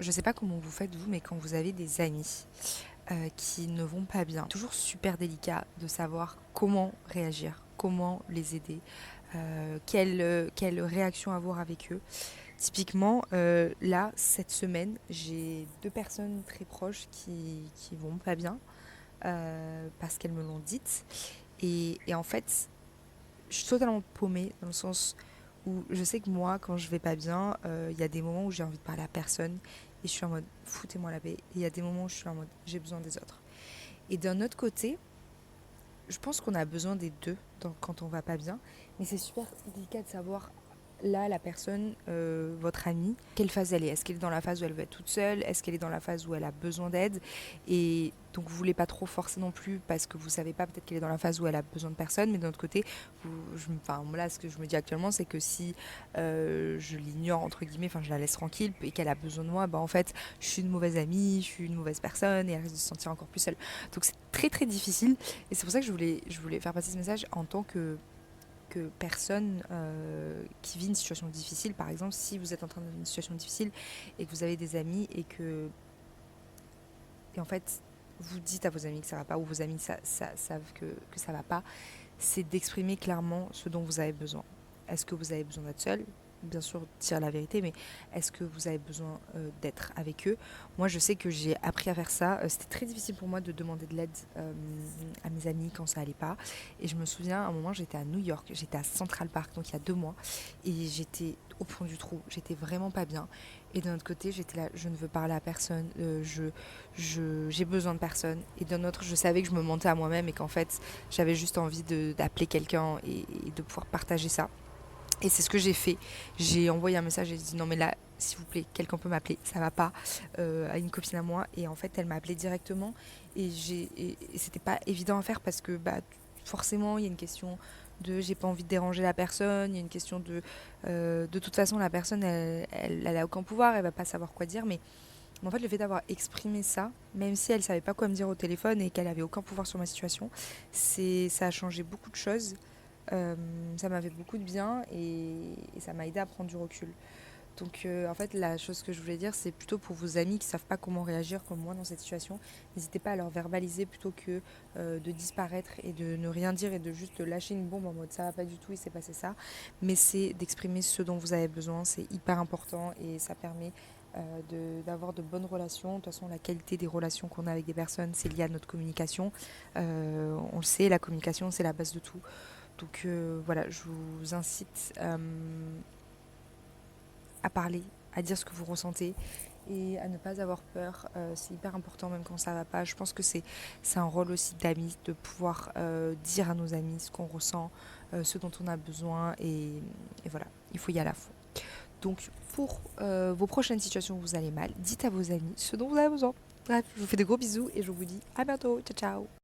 Je sais pas comment vous faites vous, mais quand vous avez des amis qui ne vont pas bien, toujours super délicat de savoir comment réagir, comment les aider, quelle réaction avoir avec eux. Typiquement, là, cette semaine, j'ai deux personnes très proches qui vont pas bien parce qu'elles me l'ont dites. Et en fait, je suis totalement paumée dans le sens où je sais que moi, quand je vais pas bien, il y a des moments où j'ai envie de parler à personne et je suis en mode foutez-moi la paix. Et il y a des moments où je suis en mode j'ai besoin des autres. Et d'un autre côté, je pense qu'on a besoin des deux quand on va pas bien, mais c'est super délicat de savoir là la personne, votre amie, quelle phase elle est. Est-ce qu'elle est dans la phase où elle veut être toute seule? Est-ce qu'elle est dans la phase où elle a besoin d'aide? Et donc vous voulez pas trop forcer non plus parce que vous savez pas, peut-être qu'elle est dans la phase où elle a besoin de personne, mais d'un autre côté, là ce que je me dis actuellement c'est que si je l'ignore entre guillemets, enfin je la laisse tranquille et qu'elle a besoin de moi, bah en fait je suis une mauvaise amie, je suis une mauvaise personne et elle risque de se sentir encore plus seule. Donc c'est très très difficile et c'est pour ça que je voulais faire passer ce message en tant que personne qui vit une situation difficile. Par exemple, si vous êtes en train de vivre une situation difficile et que vous avez des amis et en fait vous dites à vos amis que ça va pas ou vos amis savent que ça va pas, c'est d'exprimer clairement ce dont vous avez besoin. Est-ce que vous avez besoin d'être seul? Bien sûr, dire la vérité, mais est-ce que vous avez besoin d'être avec eux? Moi, je sais que j'ai appris à faire ça. C'était très difficile pour moi de demander de l'aide à mes amis quand ça allait pas. Et je me souviens, à un moment, j'étais à New York, j'étais à Central Park, donc il y a 2 mois, et j'étais au fond du trou. J'étais vraiment pas bien. Et d'un autre côté, j'étais là, je ne veux parler à personne, j'ai besoin de personne. Et d'un autre, je savais que je me mentais à moi-même et qu'en fait, j'avais juste envie d'appeler quelqu'un et de pouvoir partager ça. Et c'est ce que j'ai fait. J'ai envoyé un message et j'ai dit non mais là, s'il vous plaît, quelqu'un peut m'appeler, ça va pas, à une copine à moi. Et en fait, elle m'a appelé directement et c'était pas évident à faire parce que bah forcément, il y a une question de j'ai pas envie de déranger la personne, il y a une question de toute façon la personne elle a aucun pouvoir, elle va pas savoir quoi dire, mais en fait le fait d'avoir exprimé ça, même si elle savait pas quoi me dire au téléphone et qu'elle avait aucun pouvoir sur ma situation, ça a changé beaucoup de choses. Ça m'a fait beaucoup de bien et ça m'a aidé à prendre du recul. Donc en fait la chose que je voulais dire c'est plutôt pour vos amis qui savent pas comment réagir comme moi dans cette situation, n'hésitez pas à leur verbaliser plutôt que de disparaître et de ne rien dire et de juste lâcher une bombe en mode ça va pas du tout, il s'est passé ça. Mais c'est d'exprimer ce dont vous avez besoin, c'est hyper important et ça permet d'avoir de bonnes relations. De toute façon, la qualité des relations qu'on a avec des personnes, c'est lié à notre communication. On le sait, la communication, c'est la base de tout. Donc voilà, je vous incite à parler, à dire ce que vous ressentez et à ne pas avoir peur. C'est hyper important même quand ça va pas. Je pense que c'est un rôle aussi d'amis de pouvoir dire à nos amis ce qu'on ressent, ce dont on a besoin et voilà, il faut y aller à fond. Donc pour vos prochaines situations où vous allez mal, dites à vos amis ce dont vous avez besoin. Bref, je vous fais de gros bisous et je vous dis à bientôt. Ciao ciao.